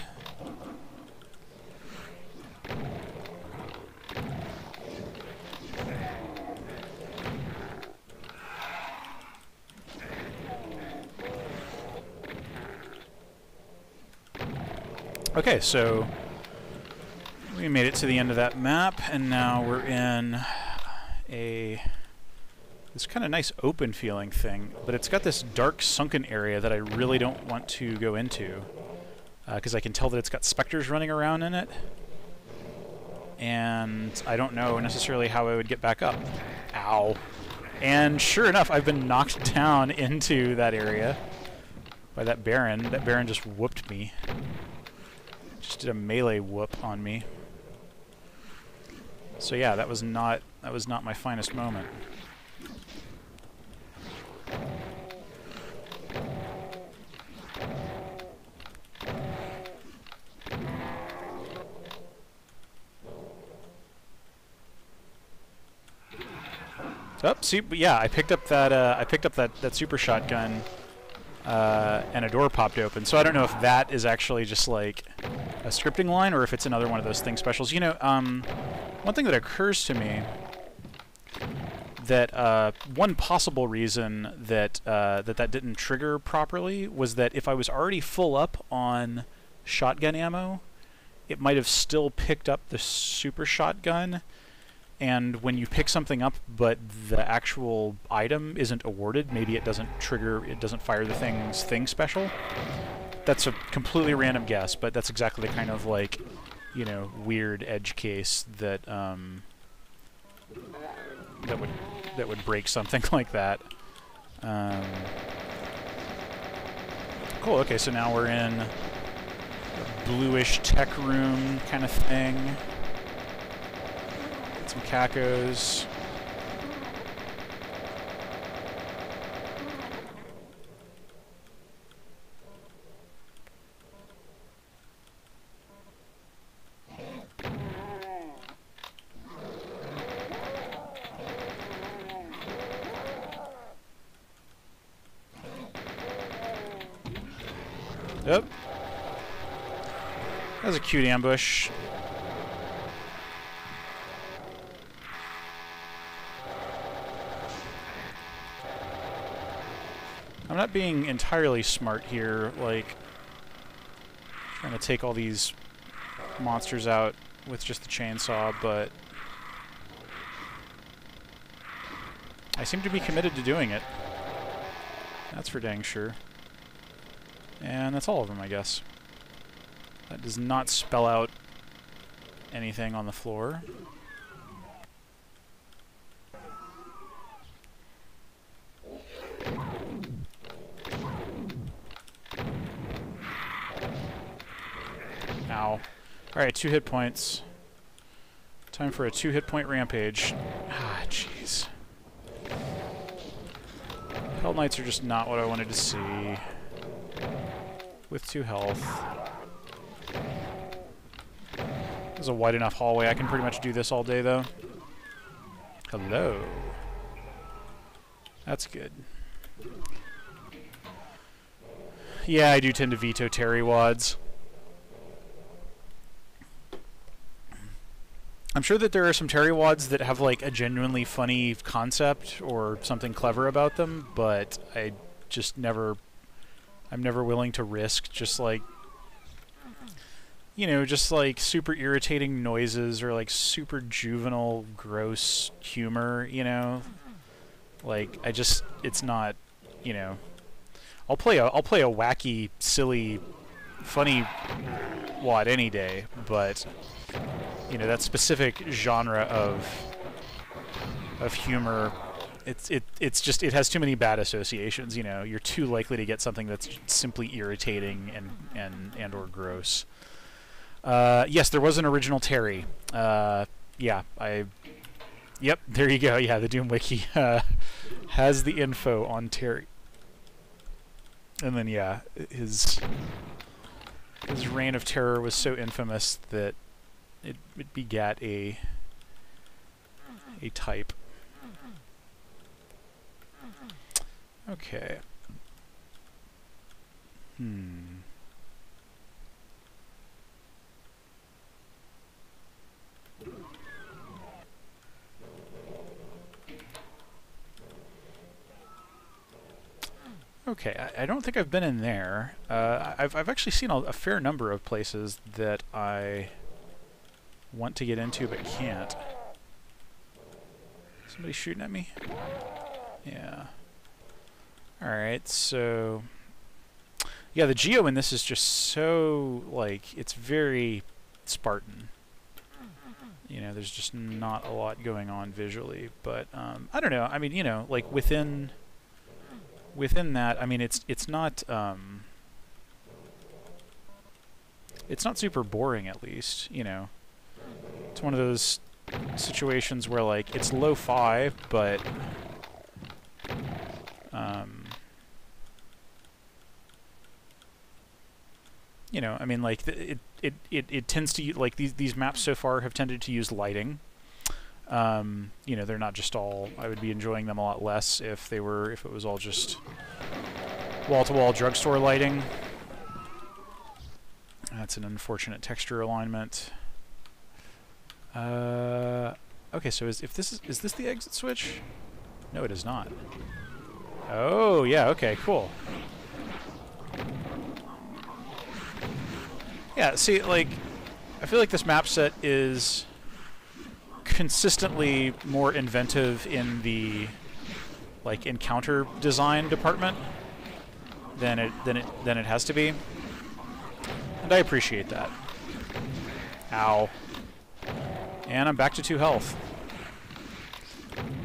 S1: Okay, so We made it to the end of that map, and now we're in this kind of nice open feeling thing, but it's got this dark sunken area that I really don't want to go into, because I can tell that it's got specters running around in it, and I don't know necessarily how I would get back up. Ow. And sure enough, I've been knocked down into that area by that Baron. That Baron just whooped me. Just did a melee whoop on me. So yeah, that was not my finest moment. Oh, see, yeah, I picked up that super shotgun, and a door popped open. So I don't know if that is actually just like a scripting line or if it's another one of those thing specials. You know, one thing that occurs to me that one possible reason that that didn't trigger properly was that if I was already full up on shotgun ammo, it might have still picked up the super shotgun. And when you pick something up but the actual item isn't awarded, maybe it doesn't fire the thing special. That's a completely random guess, but that's exactly the kind of, like, you know, weird edge case that that would break something like that. Cool, okay, so now we're in a bluish tech room kind of thing. Some cacos. Yep. That was a cute ambush. I'm not being entirely smart here, like trying to take all these monsters out with just the chainsaw, but I seem to be committed to doing it. That's for dang sure. And that's all of them, I guess. That does not spell out anything on the floor. Ow. Alright, 2 hit points. Time for a 2 hit point rampage. Ah, jeez. Hell Knights are just not what I wanted to see. With 2 health. There's a wide enough hallway. I can pretty much do this all day, though. Hello. That's good. Yeah, I do tend to veto Terry wads. I'm sure that there are some Terry wads that have like a genuinely funny concept or something clever about them, but I just never... I'm never willing to risk just like, you know, just like super irritating noises or like super juvenile, gross humor, you know? Like, it's not, you know... I'll play a wacky, silly, funny wad any day, but... You know, that specific genre of humor, it's just, it has too many bad associations, you know. You're too likely to get something that's simply irritating and or gross. Yes, there was an original Terry. Yeah, yep, there you go. Yeah, the Doom Wiki has the info on Terry. And then, yeah, his reign of terror was so infamous that it begat a type. Okay. Okay, I don't think I've been in there. I've actually seen a fair number of places that I want to get into but can't. Somebody shooting at me? Yeah. Alright, so... yeah, the geo in this is just so, like, it's very Spartan. You know, there's just not a lot going on visually, but, I don't know, I mean, you know, like, within that, I mean, it's not super boring, at least, you know. It's one of those situations where, like, it's lo-fi, but you know, I mean, like, it tends to, like, these maps so far have tended to use lighting. You know, they're not just all, I would be enjoying them a lot less if it was all just wall-to-wall drugstore lighting. That's an unfortunate texture alignment. Okay, so is this the exit switch? No, it is not. Oh, yeah, okay, cool. Yeah, see, like, I feel like this map set is consistently more inventive in the, like, encounter design department than it has to be. And I appreciate that. Ow. And I'm back to 2 health.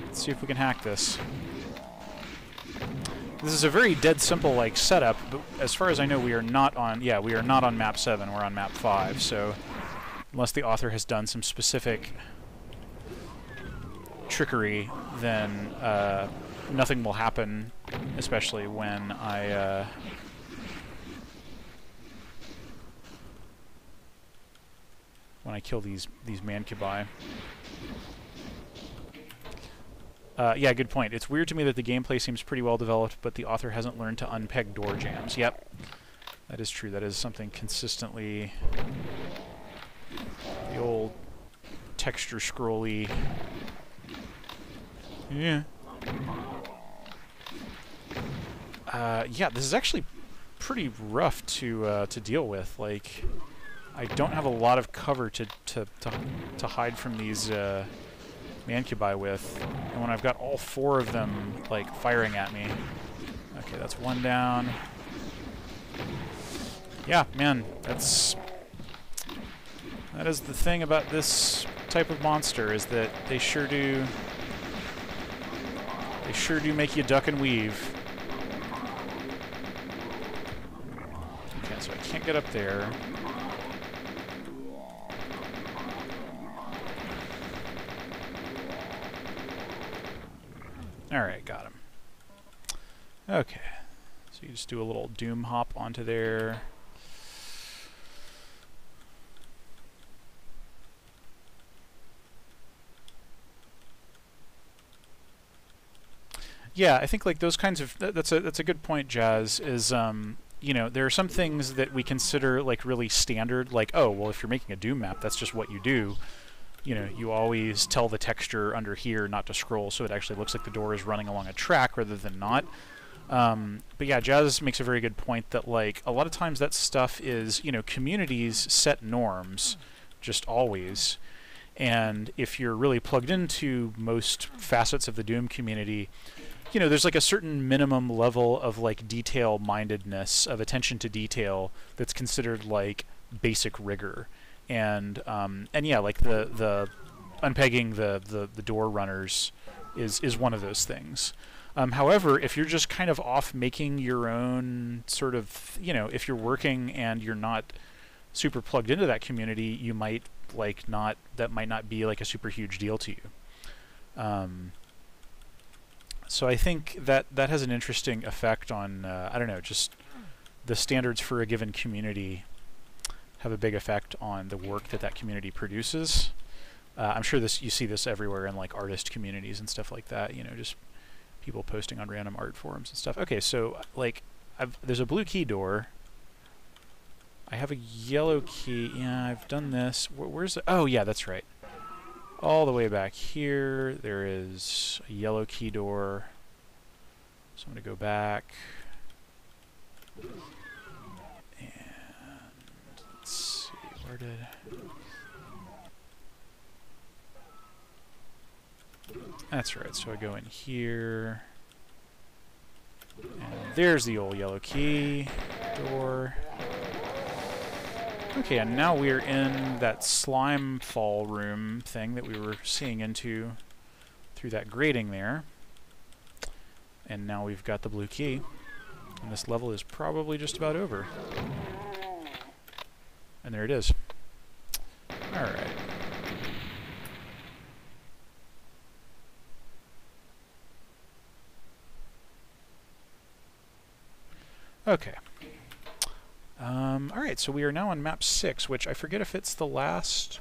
S1: Let's see if we can hack this. This is a very dead simple, like, setup, but as far as I know, we are not on... yeah, we are not on map 7, we're on map 5, so unless the author has done some specific trickery, then nothing will happen, especially when I kill these mancubi. Yeah, good point. It's weird to me that the gameplay seems pretty well developed, but the author hasn't learned to unpeg door jams. Yep, that is true. That is something consistently... the old texture scrolly... yeah. Yeah, this is actually pretty rough to deal with. Like, I don't have a lot of cover to hide from these mancubi with, and when I've got all 4 of them, like, firing at me. Okay, that's 1 down. Yeah, man, that is the thing about this type of monster, is that they sure do make you duck and weave. Okay, so I can't get up there. Alright, got him. Okay. So you just do a little doom hop onto there. Yeah, I think, like, those kinds of... that's a good point, Jazz, is, you know, there are some things that we consider, like, really standard, like, oh, well, if you're making a Doom map, that's just what you do. You know, you always tell the texture under here not to scroll, so it actually looks like the door is running along a track rather than not. But yeah, Jazz makes a very good point that, like, a lot of times that stuff is, you know, communities set norms, just always. And if you're really plugged into most facets of the Doom community, you know, there's, like, a certain minimum level of, like, detail-mindedness, of attention to detail, that's considered, like, basic rigor. And yeah, like, the unpegging the door runners is one of those things. However, if you're just kind of off making your own sort of, you know, if you're working and you're not super plugged into that community, you might, like, not, that might not be, like, a super huge deal to you. So I think that has an interesting effect on, I don't know, just the standards for a given community have a big effect on the work that community produces. I'm sure you see this everywhere in, like, artist communities and stuff like that, you know, just people posting on random art forums and stuff. Okay, so, like, there's a blue key door. I have a yellow key. Yeah, I've done this. Where's it? Oh, yeah, that's right. All the way back here, there is a yellow key door. So I'm going to go back. And let's see, where did... That's right, so I go in here. And there's the old yellow key. Door. Okay, and now we're in that slime fall room thing that we were seeing into through that grating there. And now we've got the blue key. And this level is probably just about over. And there it is. Alright. Okay. Alright, so we are now on map 6, which I forget if it's the last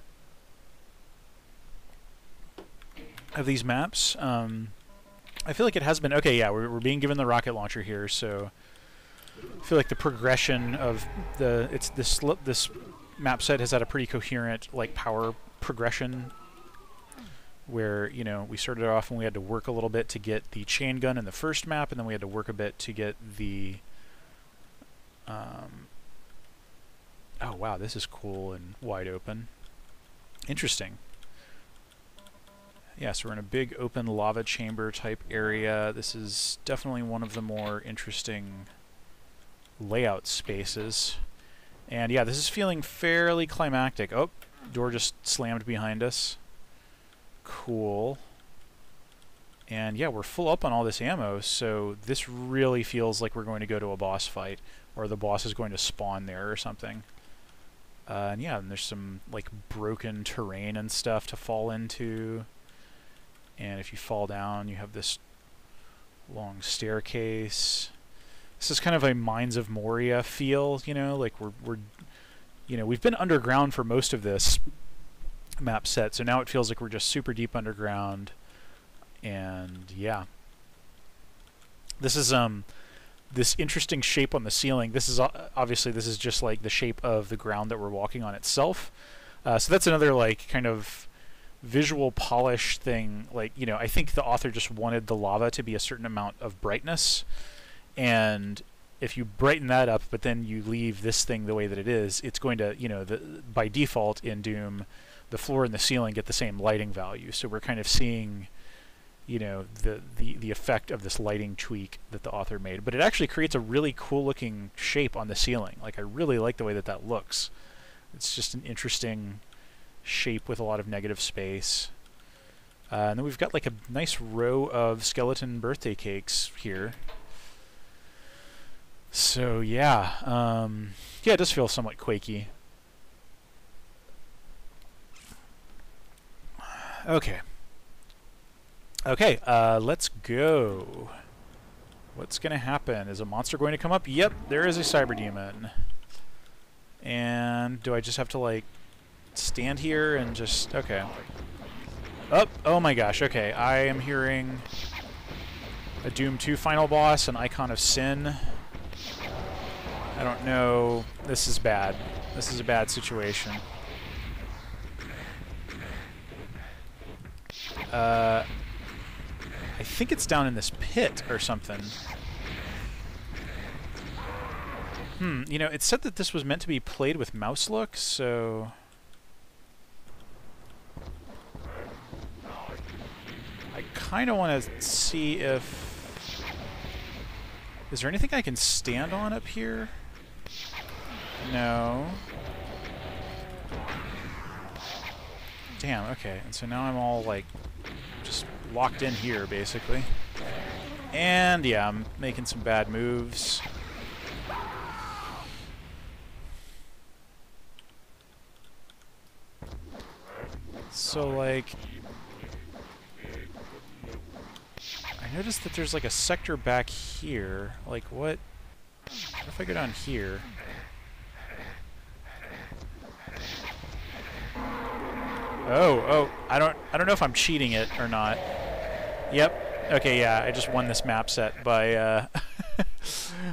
S1: of these maps. I feel like it has been. Okay, yeah, we're being given the rocket launcher here, so I feel like the progression of this map set has had a pretty coherent like power progression, where we started off and we had to work a little bit to get the chain gun in the first map, and then we had to work a bit to get the oh wow, this is cool and wide open. Interesting. Yeah, so we're in a big open lava chamber type area. This is definitely one of the more interesting layout spaces. And yeah, this is feeling fairly climactic. Oh, door just slammed behind us. Cool. And yeah, we're full up on all this ammo, so this really feels like we're going to go to a boss fight, or the boss is going to spawn there or something. And yeah, and there's some like broken terrain and stuff to fall into. And if you fall down, you have this long staircase. This is kind of a Mines of Moria feel, like we've been underground for most of this map set, so now it feels like we're just super deep underground. And yeah, this is this interesting shape on the ceiling. This is obviously this is just like the shape of the ground that we're walking on itself. So that's another like kind of visual polish thing. Like, I think the author just wanted the lava to be a certain amount of brightness, and if you brighten that up but then you leave this thing the way that it is, it's going to, by default in Doom, the floor and the ceiling get the same lighting value. So we're kind of seeing the effect of this lighting tweak that the author made, but it actually creates a really cool looking shape on the ceiling. Like, I really like the way that that looks. It's just an interesting shape with a lot of negative space. And then we've got like a nice row of skeleton birthday cakes here. So yeah, yeah, it does feel somewhat quakey. Okay. Okay, let's go. What's going to happen? Is a monster going to come up? Yep, there is a cyber demon. And do I just have to like stand here and just... Okay. Oh my gosh, okay. I am hearing a Doom 2 final boss, an Icon of Sin. I don't know. This is bad. This is a bad situation. I think it's down in this pit or something. It said that this was meant to be played with mouse look, so... I kind of want to see if... Is there anything I can stand on up here? No. Damn, okay. And so now I'm all, like, just locked in here, basically. And, yeah, I'm making some bad moves. So, like... I noticed that there's, like, a sector back here. Like, what if I go down here? Oh, I don't know if I'm cheating it or not. Yep. Okay, yeah, I just won this map set by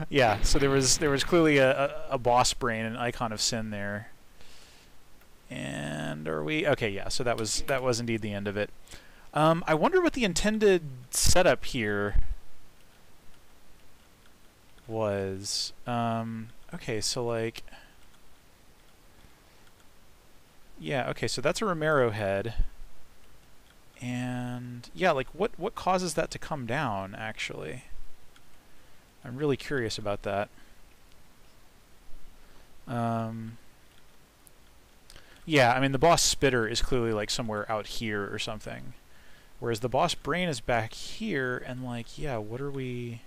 S1: yeah, so there was clearly a boss brain, an Icon of Sin there. And are we... Okay, yeah, so that was indeed the end of it. I wonder what the intended setup here was. Okay, so like... Yeah, okay, so that's a Romero head. And yeah, like what causes that to come down, actually? I'm really curious about that. Yeah, I mean, the boss spitter is clearly like somewhere out here or something. Whereas the boss brain is back here, and like, yeah, what are we...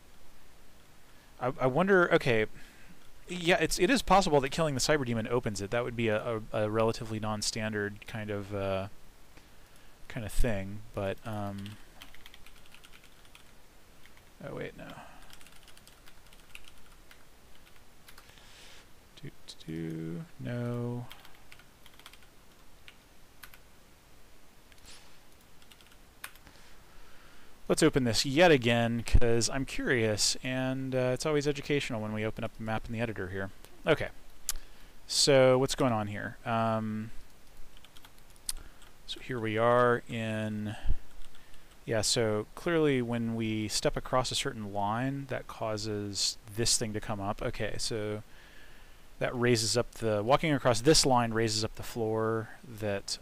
S1: I wonder, okay, yeah, it is possible that killing the Cyber Demon opens it. That would be a relatively non-standard kind of thing, but, oh wait, no. No. Let's open this yet again, because I'm curious, and it's always educational when we open up the map in the editor here. Okay, so what's going on here? So here we are in... Yeah, so clearly when we step across a certain line, that causes this thing to come up. Okay, so that raises up the... Walking across this line raises up the floor that...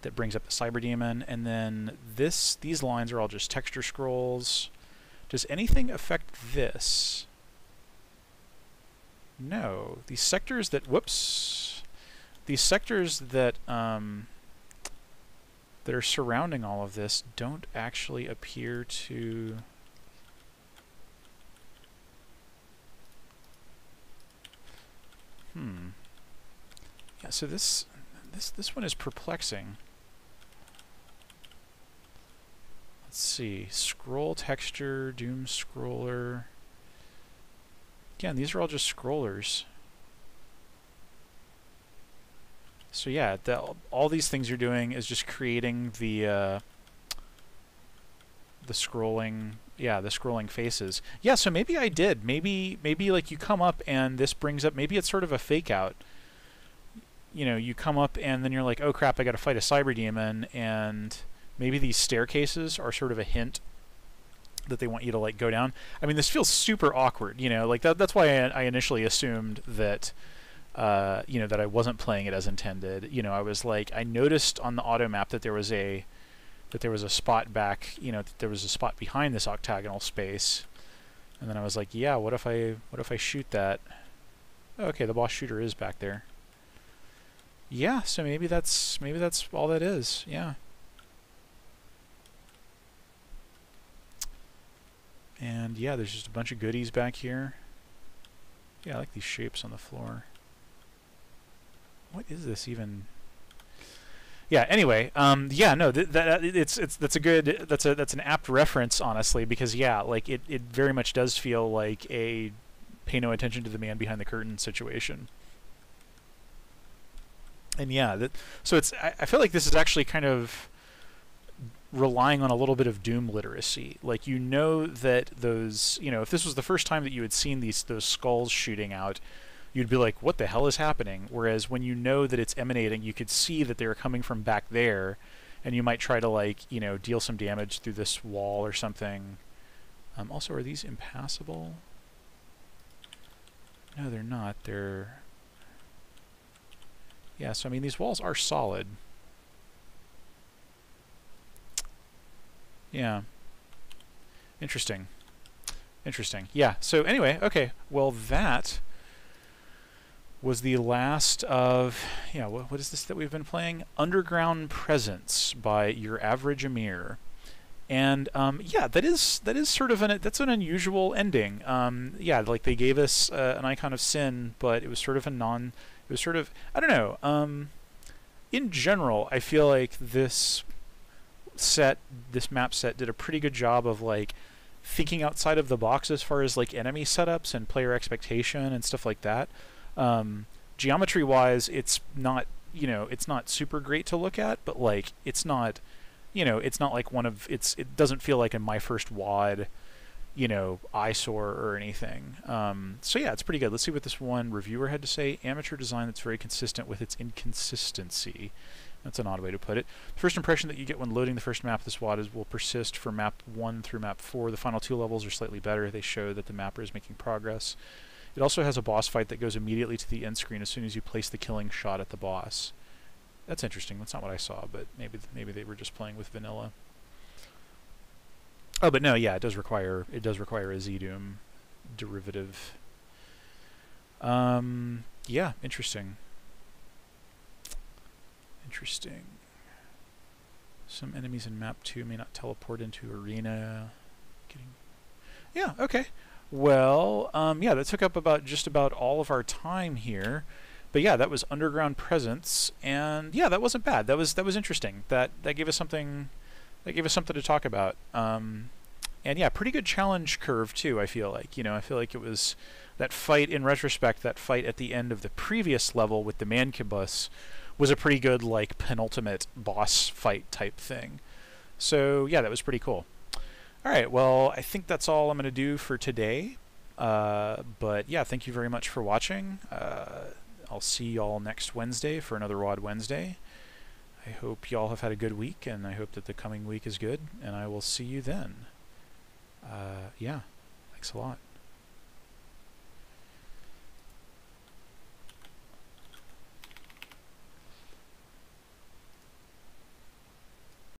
S1: that brings up the Cyber Demon, and then these lines are all just texture scrolls. Does anything affect this? No. These sectors that... Whoops! These sectors that that are surrounding all of this don't actually appear to... Yeah, so this one is perplexing. Let's see, scroll texture, doom scroller. Again, these are all just scrollers. So yeah, all these things you're doing is just creating the scrolling, yeah, the scrolling faces. Yeah, so maybe I did. Maybe like you come up and this brings up, maybe it's sort of a fake out. You know, you come up and then you're like, oh crap, I gotta fight a Cyber Demon, and maybe these staircases are sort of a hint that they want you to like go down. I mean, this feels super awkward, you know, like that's why I initially assumed that you know, that I wasn't playing it as intended. You know, I was like, I noticed on the auto map that there was a spot back, you know, that there was a spot behind this octagonal space. And then I was like, yeah, what if I shoot that? Oh, okay, the boss shooter is back there. Yeah, so maybe that's all that is. Yeah. And yeah, there's just a bunch of goodies back here. Yeah, I like these shapes on the floor. What is this even? Yeah. Anyway, yeah, no, that's an apt reference, honestly, because yeah, like it very much does feel like a pay no attention to the man behind the curtain situation. And yeah, so it's I feel like this is actually kind of relying on a little bit of Doom literacy. Like, you know that those, you know, if this was the first time that you had seen those skulls shooting out, you'd be like, what the hell is happening? Whereas when you know that it's emanating, you could see that they're coming from back there, and you might try to, like, you know, deal some damage through this wall or something. Also, are these impassable? No, they're not. They're... Yeah, so I mean, these walls are solid. Yeah. Interesting. Interesting. Yeah, so anyway, okay. Well, that was the last of... Yeah, what is this that we've been playing? Underground Presence by Your Average Amir. And yeah, that is sort of that's an unusual ending. Yeah, like they gave us an icon of sin, but it was sort of it was sort of, I don't know. In general, I feel like this map set did a pretty good job of like thinking outside of the box as far as like enemy setups and player expectation and stuff like that. Geometry wise, it's not, you know, it's not super great to look at, but like it's not, you know, it's not like it doesn't feel like in my first WAD, you know, eyesore or anything. So yeah, it's pretty good. Let's see what this one reviewer had to say. Amateur design that's very consistent with its inconsistency. That's an odd way to put it. The first impression that you get when loading the first map of this WAD will persist for map 1 through map 4. The final 2 levels are slightly better. They show that the mapper is making progress. It also has a boss fight that goes immediately to the end screen as soon as you place the killing shot at the boss. That's interesting. That's not what I saw, but maybe they were just playing with vanilla. Oh, but no, yeah, it does require a ZDoom derivative. Yeah, interesting. Interesting. Some enemies in map 2 may not teleport into arena. Yeah, okay. Well, yeah, that took up just about all of our time here. But yeah, that was Underground Presence, and yeah, that wasn't bad. That was interesting. That gave us something. That gave us something to talk about. And yeah, pretty good challenge curve too. I feel like I feel like it was that fight in retrospect. That fight at the end of the previous level with the Mancubus was a pretty good like penultimate boss fight type thing. So yeah, that was pretty cool. All right, well, I think that's all I'm going to do for today. But yeah, thank you very much for watching. I'll see y'all next Wednesday for another WAD Wednesday. I hope y'all have had a good week, and I hope that the coming week is good, and I will see you then. Yeah, thanks a lot.